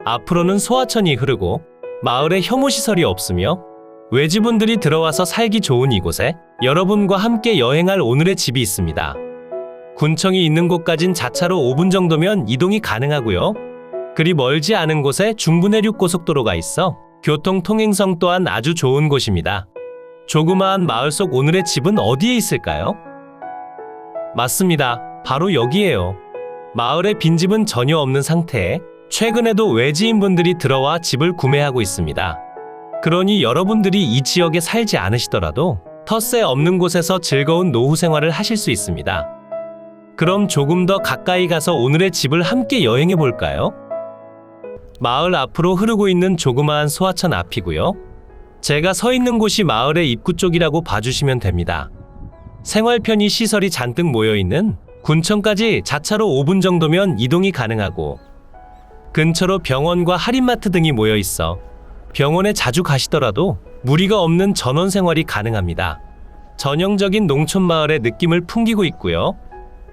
앞으로는 소하천이 흐르고 마을에 혐오시설이 없으며 외지분들이 들어와서 살기 좋은 이곳에 여러분과 함께 여행할 오늘의 집이 있습니다. 군청이 있는 곳까진 자차로 5분 정도면 이동이 가능하고요. 그리 멀지 않은 곳에 중부내륙 고속도로가 있어 교통 통행성 또한 아주 좋은 곳입니다. 조그마한 마을 속 오늘의 집은 어디에 있을까요? 맞습니다. 바로 여기에요. 마을에 빈집은 전혀 없는 상태에 최근에도 외지인분들이 들어와 집을 구매하고 있습니다. 그러니 여러분들이 이 지역에 살지 않으시더라도 텃세 없는 곳에서 즐거운 노후 생활을 하실 수 있습니다. 그럼 조금 더 가까이 가서 오늘의 집을 함께 여행해 볼까요? 마을 앞으로 흐르고 있는 조그마한 소하천 앞이고요. 제가 서 있는 곳이 마을의 입구 쪽이라고 봐주시면 됩니다. 생활 편의 시설이 잔뜩 모여있는 군청까지 자차로 5분 정도면 이동이 가능하고 근처로 병원과 할인마트 등이 모여 있어 병원에 자주 가시더라도 무리가 없는 전원 생활이 가능합니다. 전형적인 농촌 마을의 느낌을 풍기고 있고요.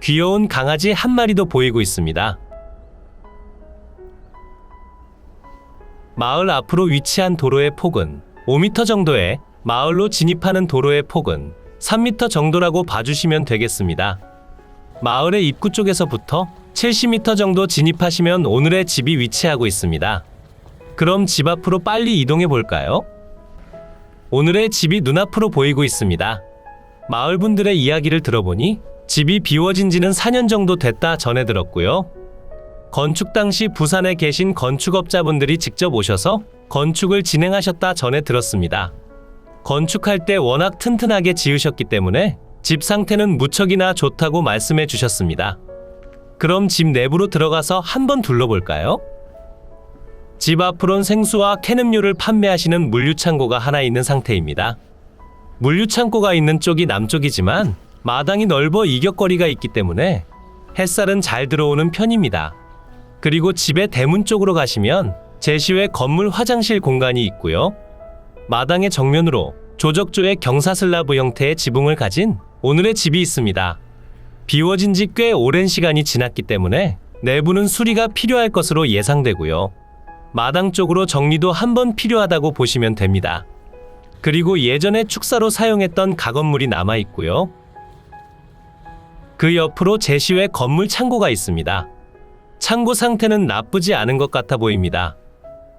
귀여운 강아지 한 마리도 보이고 있습니다. 마을 앞으로 위치한 도로의 폭은 5m 정도에 마을로 진입하는 도로의 폭은 3m 정도라고 봐주시면 되겠습니다. 마을의 입구 쪽에서부터 70m 정도 진입하시면 오늘의 집이 위치하고 있습니다. 그럼 집 앞으로 빨리 이동해 볼까요? 오늘의 집이 눈앞으로 보이고 있습니다. 마을 분들의 이야기를 들어보니 집이 비워진 지는 4년 정도 됐다 전해 들었고요. 건축 당시 부산에 계신 건축업자분들이 직접 오셔서 건축을 진행하셨다 전해 들었습니다. 건축할 때 워낙 튼튼하게 지으셨기 때문에 집 상태는 무척이나 좋다고 말씀해 주셨습니다. 그럼 집 내부로 들어가서 한번 둘러볼까요? 집 앞으론 생수와 캔음료를 판매하시는 물류창고가 하나 있는 상태입니다. 물류창고가 있는 쪽이 남쪽이지만 마당이 넓어 이격거리가 있기 때문에 햇살은 잘 들어오는 편입니다. 그리고 집의 대문 쪽으로 가시면 제시외 건물 화장실 공간이 있고요. 마당의 정면으로 조적조의 경사슬라브 형태의 지붕을 가진 오늘의 집이 있습니다. 비워진 지 꽤 오랜 시간이 지났기 때문에 내부는 수리가 필요할 것으로 예상되고요. 마당 쪽으로 정리도 한번 필요하다고 보시면 됩니다. 그리고 예전에 축사로 사용했던 가건물이 남아있고요. 그 옆으로 제시외 건물 창고가 있습니다. 창고 상태는 나쁘지 않은 것 같아 보입니다.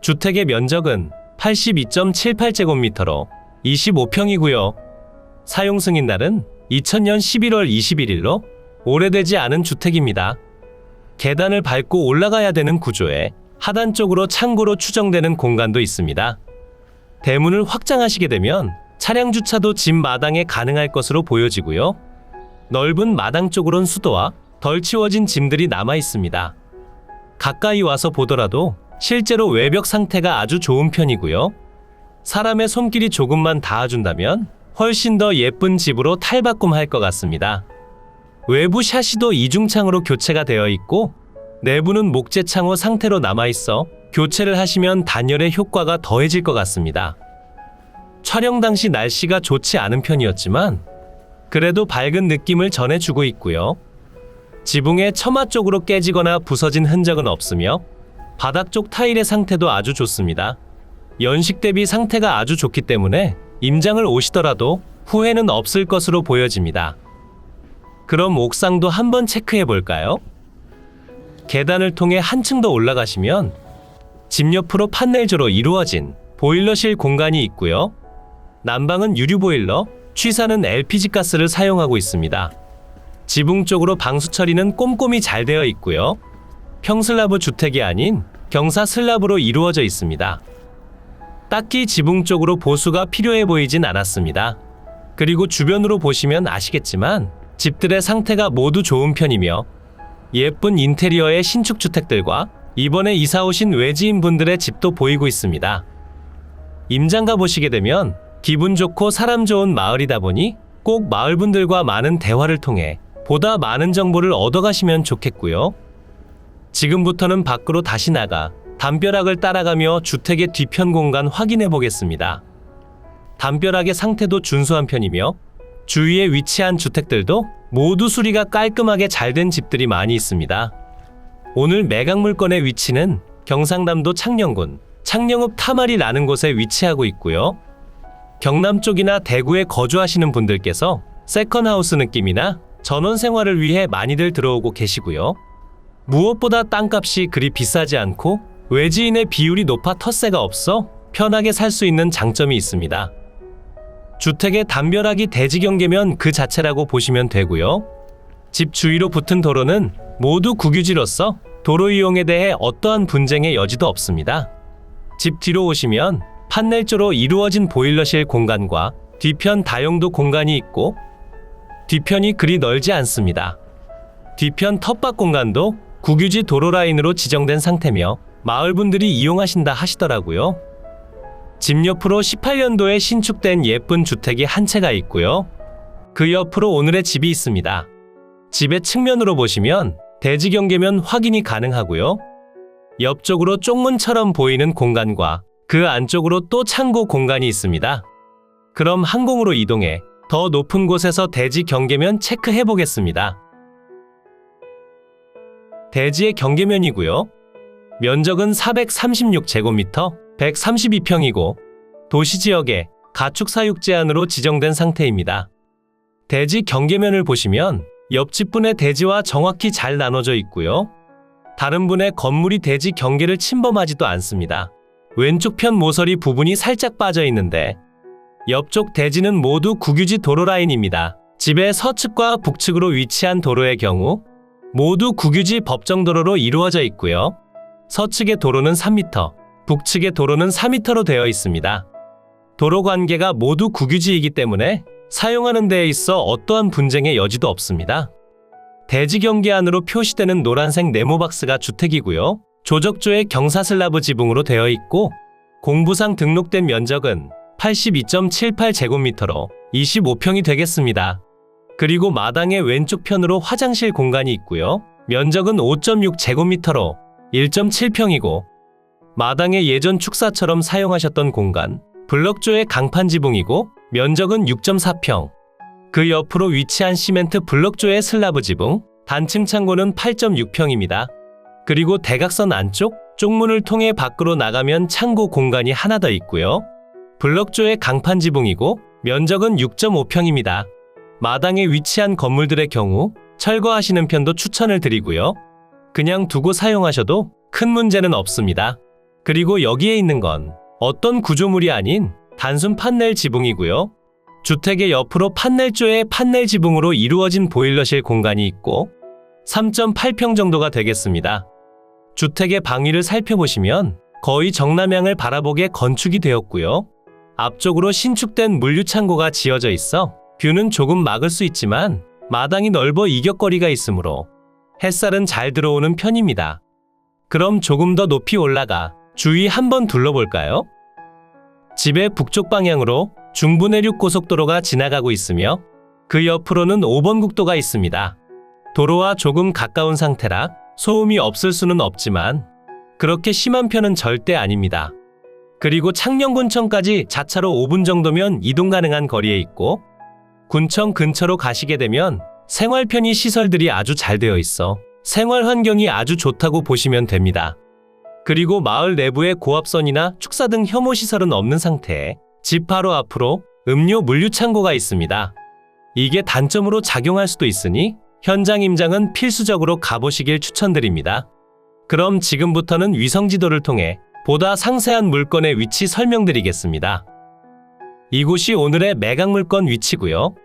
주택의 면적은 82.78제곱미터로 25평이고요. 사용 승인날은 2000년 11월 21일로 오래되지 않은 주택입니다. 계단을 밟고 올라가야 되는 구조에 하단 쪽으로 창고로 추정되는 공간도 있습니다. 대문을 확장하시게 되면 차량 주차도 집 마당에 가능할 것으로 보여지고요. 넓은 마당 쪽으론 수도와 덜 치워진 짐들이 남아 있습니다. 가까이 와서 보더라도 실제로 외벽 상태가 아주 좋은 편이고요. 사람의 손길이 조금만 닿아준다면 훨씬 더 예쁜 집으로 탈바꿈할 것 같습니다. 외부 샤시도 이중창으로 교체가 되어 있고 내부는 목재창호 상태로 남아있어 교체를 하시면 단열의 효과가 더해질 것 같습니다. 촬영 당시 날씨가 좋지 않은 편이었지만 그래도 밝은 느낌을 전해주고 있고요. 지붕의 처마 쪽으로 깨지거나 부서진 흔적은 없으며 바닥 쪽 타일의 상태도 아주 좋습니다. 연식 대비 상태가 아주 좋기 때문에 임장을 오시더라도 후회는 없을 것으로 보여집니다. 그럼 옥상도 한번 체크해 볼까요? 계단을 통해 한층 더 올라가시면 집 옆으로 판넬조로 이루어진 보일러실 공간이 있고요. 난방은 유류 보일러, 취사는 LPG 가스를 사용하고 있습니다. 지붕 쪽으로 방수 처리는 꼼꼼히 잘 되어 있고요. 평슬라브 주택이 아닌 경사 슬라브로 이루어져 있습니다. 딱히 지붕 쪽으로 보수가 필요해 보이진 않았습니다. 그리고 주변으로 보시면 아시겠지만 집들의 상태가 모두 좋은 편이며 예쁜 인테리어의 신축 주택들과 이번에 이사 오신 외지인 분들의 집도 보이고 있습니다. 임장가 보시게 되면 기분 좋고 사람 좋은 마을이다 보니 꼭 마을 분들과 많은 대화를 통해 보다 많은 정보를 얻어가시면 좋겠고요. 지금부터는 밖으로 다시 나가 담벼락을 따라가며 주택의 뒤편 공간 확인해 보겠습니다. 담벼락의 상태도 준수한 편이며 주위에 위치한 주택들도 모두 수리가 깔끔하게 잘 된 집들이 많이 있습니다. 오늘 매각 물건의 위치는 경상남도 창녕군 창녕읍 타마리라는 곳에 위치하고 있고요. 경남 쪽이나 대구에 거주하시는 분들께서 세컨하우스 느낌이나 전원 생활을 위해 많이들 들어오고 계시고요. 무엇보다 땅값이 그리 비싸지 않고 외지인의 비율이 높아 텃세가 없어 편하게 살 수 있는 장점이 있습니다. 주택의 담벼락이 대지 경계면 그 자체라고 보시면 되고요. 집 주위로 붙은 도로는 모두 국유지로서 도로 이용에 대해 어떠한 분쟁의 여지도 없습니다. 집 뒤로 오시면 판넬조로 이루어진 보일러실 공간과 뒤편 다용도 공간이 있고 뒤편이 그리 넓지 않습니다. 뒤편 텃밭 공간도 국유지 도로 라인으로 지정된 상태며 마을 분들이 이용하신다 하시더라고요. 집 옆으로 18년도에 신축된 예쁜 주택이 한 채가 있고요. 그 옆으로 오늘의 집이 있습니다. 집의 측면으로 보시면 대지 경계면 확인이 가능하고요. 옆쪽으로 쪽문처럼 보이는 공간과 그 안쪽으로 또 창고 공간이 있습니다. 그럼 항공으로 이동해 더 높은 곳에서 대지 경계면 체크해 보겠습니다. 대지의 경계면이고요. 면적은 436제곱미터, 132평이고 도시지역에 가축사육 제한으로 지정된 상태입니다. 대지 경계면을 보시면 옆집 분의 대지와 정확히 잘 나눠져 있고요. 다른 분의 건물이 대지 경계를 침범하지도 않습니다. 왼쪽 편 모서리 부분이 살짝 빠져 있는데 옆쪽 대지는 모두 국유지 도로 라인입니다. 집의 서측과 북측으로 위치한 도로의 경우 모두 국유지 법정도로로 이루어져 있고요. 서측의 도로는 3m, 북측의 도로는 4m로 되어 있습니다. 도로 관계가 모두 국유지이기 때문에 사용하는 데에 있어 어떠한 분쟁의 여지도 없습니다. 대지 경계 안으로 표시되는 노란색 네모박스가 주택이고요. 조적조의 경사슬라브 지붕으로 되어 있고 공부상 등록된 면적은 82.78제곱미터로 25평이 되겠습니다. 그리고 마당의 왼쪽 편으로 화장실 공간이 있고요. 면적은 5.6제곱미터로 1.7평이고 마당의 예전 축사처럼 사용하셨던 공간, 블럭조의 강판 지붕이고 면적은 6.4평. 그 옆으로 위치한 시멘트 블럭조의 슬라브 지붕, 단층 창고는 8.6평입니다. 그리고 대각선 안쪽 쪽문을 통해 밖으로 나가면 창고 공간이 하나 더 있고요. 블럭조의 강판 지붕이고 면적은 6.5평입니다. 마당에 위치한 건물들의 경우 철거하시는 편도 추천을 드리고요. 그냥 두고 사용하셔도 큰 문제는 없습니다. 그리고 여기에 있는 건 어떤 구조물이 아닌 단순 판넬 지붕이고요. 주택의 옆으로 판넬조의 판넬 지붕으로 이루어진 보일러실 공간이 있고 3.8평 정도가 되겠습니다. 주택의 방위를 살펴보시면 거의 정남향을 바라보게 건축이 되었고요. 앞쪽으로 신축된 물류창고가 지어져 있어 뷰는 조금 막을 수 있지만 마당이 넓어 이격거리가 있으므로 햇살은 잘 들어오는 편입니다. 그럼 조금 더 높이 올라가 주위 한번 둘러볼까요? 집의 북쪽 방향으로 중부내륙 고속도로가 지나가고 있으며 그 옆으로는 5번 국도가 있습니다. 도로와 조금 가까운 상태라 소음이 없을 수는 없지만 그렇게 심한 편은 절대 아닙니다. 그리고 창녕군청까지 자차로 5분 정도면 이동 가능한 거리에 있고 군청 근처로 가시게 되면 생활 편의 시설들이 아주 잘 되어 있어 생활 환경이 아주 좋다고 보시면 됩니다. 그리고 마을 내부에 고압선이나 축사 등 혐오 시설은 없는 상태에 집 바로 앞으로 음료 물류 창고가 있습니다. 이게 단점으로 작용할 수도 있으니 현장 임장은 필수적으로 가보시길 추천드립니다. 그럼 지금부터는 위성지도를 통해 보다 상세한 물건의 위치 설명드리겠습니다. 이곳이 오늘의 매각 물건 위치고요.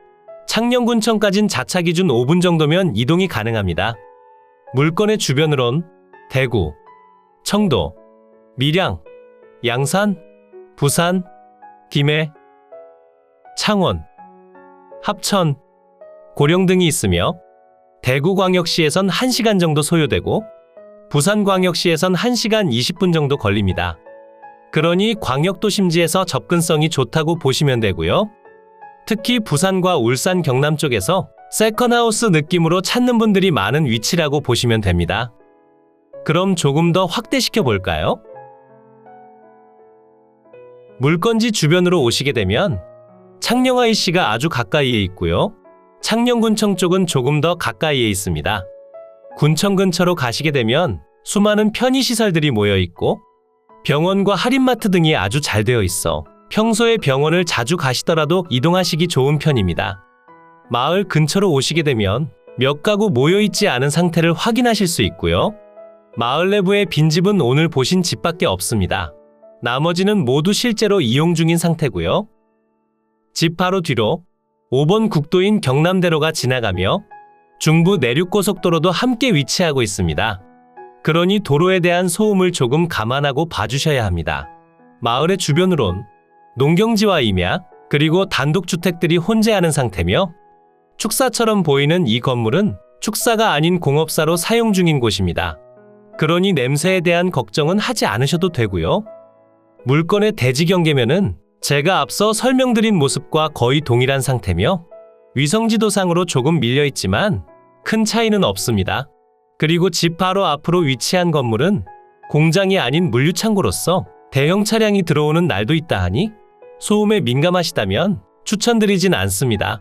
창녕군청까진 자차 기준 5분 정도면 이동이 가능합니다. 물건의 주변으론 대구, 청도, 밀양, 양산, 부산, 김해, 창원, 합천, 고령 등이 있으며 대구광역시에선 1시간 정도 소요되고 부산광역시에선 1시간 20분 정도 걸립니다. 그러니 광역도심지에서 접근성이 좋다고 보시면 되고요. 특히 부산과 울산 경남 쪽에서 세컨하우스 느낌으로 찾는 분들이 많은 위치라고 보시면 됩니다. 그럼 조금 더 확대시켜 볼까요? 물건지 주변으로 오시게 되면 창녕IC가 아주 가까이에 있고요. 창녕군청 쪽은 조금 더 가까이에 있습니다. 군청 근처로 가시게 되면 수많은 편의시설들이 모여 있고 병원과 할인마트 등이 아주 잘 되어 있어 평소에 병원을 자주 가시더라도 이동하시기 좋은 편입니다. 마을 근처로 오시게 되면 몇 가구 모여 있지 않은 상태를 확인하실 수 있고요. 마을 내부의 빈집은 오늘 보신 집밖에 없습니다. 나머지는 모두 실제로 이용 중인 상태고요. 집 바로 뒤로 5번 국도인 경남대로가 지나가며 중부 내륙고속도로도 함께 위치하고 있습니다. 그러니 도로에 대한 소음을 조금 감안하고 봐주셔야 합니다. 마을의 주변으론 농경지와 임야, 그리고 단독주택들이 혼재하는 상태며 축사처럼 보이는 이 건물은 축사가 아닌 공업사로 사용 중인 곳입니다. 그러니 냄새에 대한 걱정은 하지 않으셔도 되고요. 물건의 대지 경계면은 제가 앞서 설명드린 모습과 거의 동일한 상태며 위성지도상으로 조금 밀려있지만 큰 차이는 없습니다. 그리고 집 바로 앞으로 위치한 건물은 공장이 아닌 물류창고로서 대형 차량이 들어오는 날도 있다 하니 소음에 민감하시다면 추천드리진 않습니다.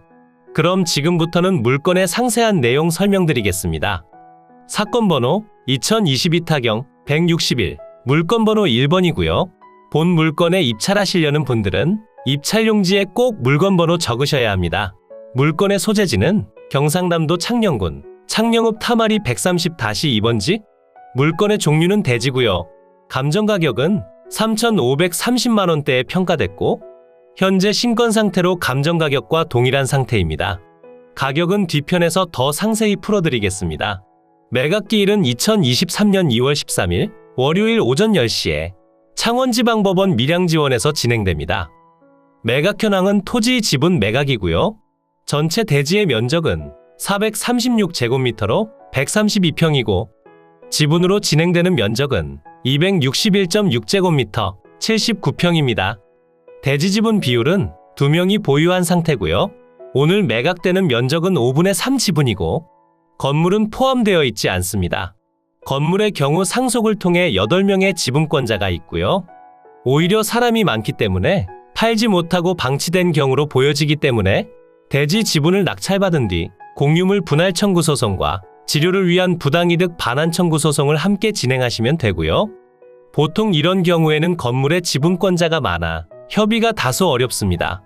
그럼 지금부터는 물건의 상세한 내용 설명드리겠습니다. 사건 번호 2022타경 161, 물건 번호 1번이고요. 본 물건에 입찰하시려는 분들은 입찰용지에 꼭 물건 번호 적으셔야 합니다. 물건의 소재지는 경상남도 창녕군 창녕읍 타마리 130-2번지, 물건의 종류는 대지고요. 감정 가격은 3,530만원대에 평가됐고 현재 신건 상태로 감정 가격과 동일한 상태입니다. 가격은 뒤편에서 더 상세히 풀어드리겠습니다. 매각기일은 2023년 2월 13일 월요일 오전 10시에 창원지방법원 밀양지원에서 진행됩니다. 매각 현황은 토지 지분 매각이고요. 전체 대지의 면적은 436제곱미터로 132평이고 지분으로 진행되는 면적은 261.6제곱미터 79평입니다. 대지 지분 비율은 2명이 보유한 상태고요. 오늘 매각되는 면적은 5분의 3 지분이고 건물은 포함되어 있지 않습니다. 건물의 경우 상속을 통해 8명의 지분권자가 있고요. 오히려 사람이 많기 때문에 팔지 못하고 방치된 경우로 보여지기 때문에 대지 지분을 낙찰받은 뒤 공유물 분할 청구 소송과 지료를 위한 부당이득 반환 청구 소송을 함께 진행하시면 되고요. 보통 이런 경우에는 건물의 지분권자가 많아 협의가 다소 어렵습니다.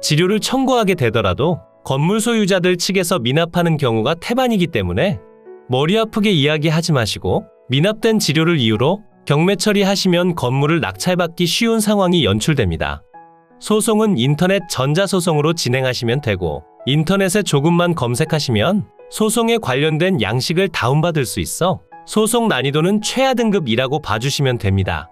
지료를 청구하게 되더라도 건물 소유자들 측에서 미납하는 경우가 태반이기 때문에 머리 아프게 이야기하지 마시고 미납된 지료를 이유로 경매 처리하시면 건물을 낙찰받기 쉬운 상황이 연출됩니다. 소송은 인터넷 전자소송으로 진행하시면 되고 인터넷에 조금만 검색하시면 소송에 관련된 양식을 다운받을 수 있어 소송 난이도는 최하 등급이라고 봐주시면 됩니다.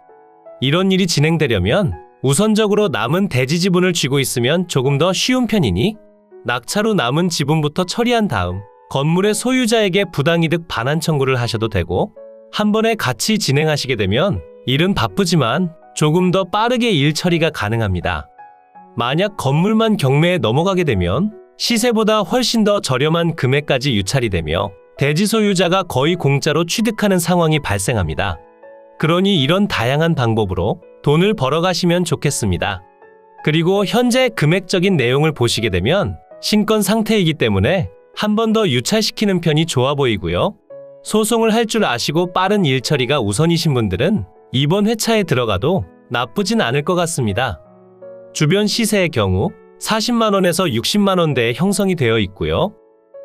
이런 일이 진행되려면 우선적으로 남은 대지 지분을 쥐고 있으면 조금 더 쉬운 편이니 낙찰 후 남은 지분부터 처리한 다음 건물의 소유자에게 부당이득 반환 청구를 하셔도 되고 한 번에 같이 진행하시게 되면 일은 바쁘지만 조금 더 빠르게 일 처리가 가능합니다. 만약 건물만 경매에 넘어가게 되면 시세보다 훨씬 더 저렴한 금액까지 유찰이 되며 대지 소유자가 거의 공짜로 취득하는 상황이 발생합니다. 그러니 이런 다양한 방법으로 돈을 벌어가시면 좋겠습니다. 그리고 현재 금액적인 내용을 보시게 되면 신건 상태이기 때문에 한 번 더 유찰시키는 편이 좋아 보이고요. 소송을 할 줄 아시고 빠른 일 처리가 우선이신 분들은 이번 회차에 들어가도 나쁘진 않을 것 같습니다. 주변 시세의 경우 40만원에서 60만원대에 형성이 되어 있고요.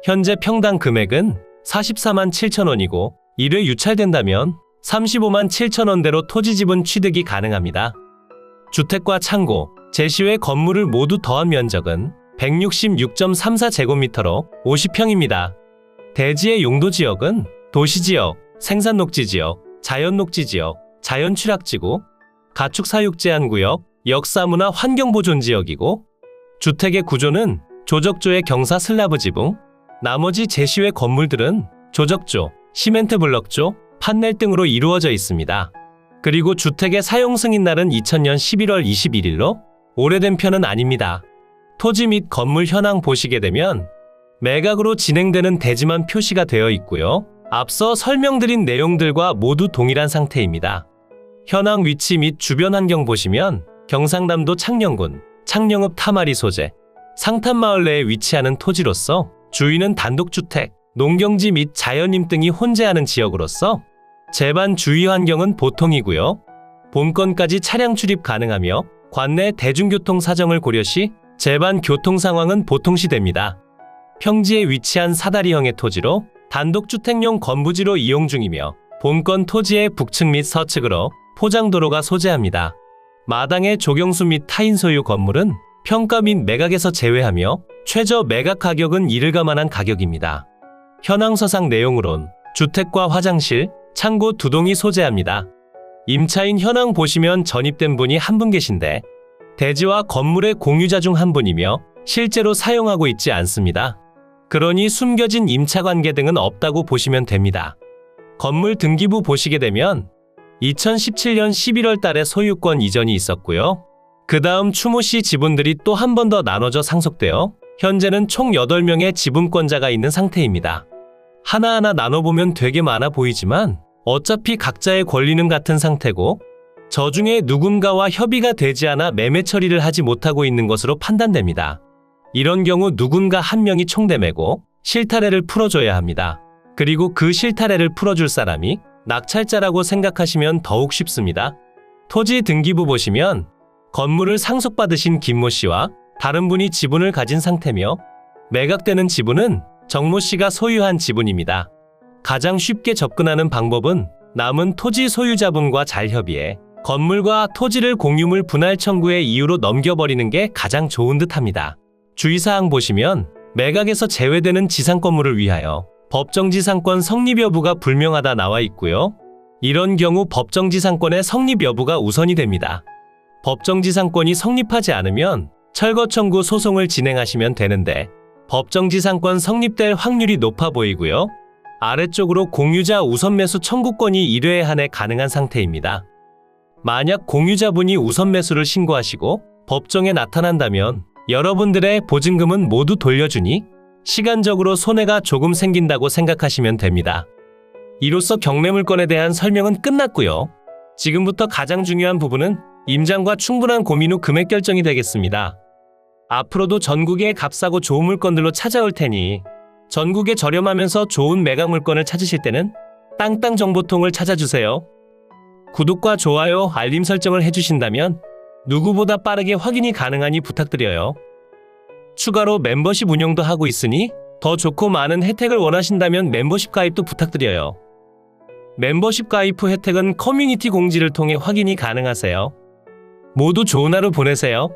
현재 평당 금액은 44만 7천원이고 1회 유찰된다면 35만 7천원대로 토지 지분 취득이 가능합니다. 주택과 창고, 제시외 건물을 모두 더한 면적은 166.34제곱미터로 50평입니다. 대지의 용도지역은 도시지역, 생산녹지지역, 자연녹지지역, 자연취락지구, 가축사육제한구역, 역사문화 환경보존지역이고 주택의 구조는 조적조의 경사 슬라브 지붕, 나머지 제시외 건물들은 조적조, 시멘트 블럭조, 판넬 등으로 이루어져 있습니다. 그리고 주택의 사용 승인날은 2000년 11월 21일로 오래된 편은 아닙니다. 토지 및 건물 현황 보시게 되면 매각으로 진행되는 대지만 표시가 되어 있고요. 앞서 설명드린 내용들과 모두 동일한 상태입니다. 현황 위치 및 주변 환경 보시면 경상남도 창녕군, 창녕읍 타마리 소재, 상탄마을 내에 위치하는 토지로서 주위는 단독주택, 농경지 및 자연림 등이 혼재하는 지역으로서 제반 주위 환경은 보통이고요. 본건까지 차량 출입 가능하며 관내 대중교통 사정을 고려시 제반 교통 상황은 보통시됩니다. 평지에 위치한 사다리형의 토지로 단독주택용 건부지로 이용 중이며 본건 토지의 북측 및 서측으로 포장도로가 소재합니다. 마당의 조경수 및 타인 소유 건물은 평가 및 매각에서 제외하며 최저 매각 가격은 이를 감안한 가격입니다. 현황서상 내용으론 주택과 화장실, 창고 2동이 소재합니다. 임차인 현황 보시면 전입된 분이 한 분 계신데 대지와 건물의 공유자 중 한 분이며 실제로 사용하고 있지 않습니다. 그러니 숨겨진 임차관계 등은 없다고 보시면 됩니다. 건물 등기부 보시게 되면 2017년 11월 달에 소유권 이전이 있었고요. 그 다음 추모 시 지분들이 또 한 번 더 나눠져 상속되어 현재는 총 8명의 지분권자가 있는 상태입니다. 하나하나 나눠보면 되게 많아 보이지만 어차피 각자의 권리는 같은 상태고 저 중에 누군가와 협의가 되지 않아 매매 처리를 하지 못하고 있는 것으로 판단됩니다. 이런 경우 누군가 한 명이 총대매고 실타래를 풀어줘야 합니다. 그리고 그 실타래를 풀어줄 사람이 낙찰자라고 생각하시면 더욱 쉽습니다. 토지 등기부 보시면 건물을 상속받으신 김모 씨와 다른 분이 지분을 가진 상태며 매각되는 지분은 정모 씨가 소유한 지분입니다. 가장 쉽게 접근하는 방법은 남은 토지 소유자분과 잘 협의해 건물과 토지를 공유물 분할 청구의 이유로 넘겨버리는 게 가장 좋은 듯합니다. 주의사항 보시면 매각에서 제외되는 지상건물을 위하여 법정지상권 성립 여부가 불명하다 나와 있고요. 이런 경우 법정지상권의 성립 여부가 우선이 됩니다. 법정지상권이 성립하지 않으면 철거 청구 소송을 진행하시면 되는데 법정지상권 성립될 확률이 높아 보이고요. 아래쪽으로 공유자 우선 매수 청구권이 1회에 한해 가능한 상태입니다. 만약 공유자분이 우선 매수를 신고하시고 법정에 나타난다면 여러분들의 보증금은 모두 돌려주니 시간적으로 손해가 조금 생긴다고 생각하시면 됩니다. 이로써 경매물건에 대한 설명은 끝났고요. 지금부터 가장 중요한 부분은 임장과 충분한 고민 후 금액 결정이 되겠습니다. 앞으로도 전국에 값싸고 좋은 물건들로 찾아올 테니 전국에 저렴하면서 좋은 매각 물건을 찾으실 때는 땅땅정보통을 찾아주세요. 구독과 좋아요, 알림 설정을 해주신다면 누구보다 빠르게 확인이 가능하니 부탁드려요. 추가로 멤버십 운영도 하고 있으니 더 좋고 많은 혜택을 원하신다면 멤버십 가입도 부탁드려요. 멤버십 가입 후 혜택은 커뮤니티 공지를 통해 확인이 가능하세요. 모두 좋은 하루 보내세요.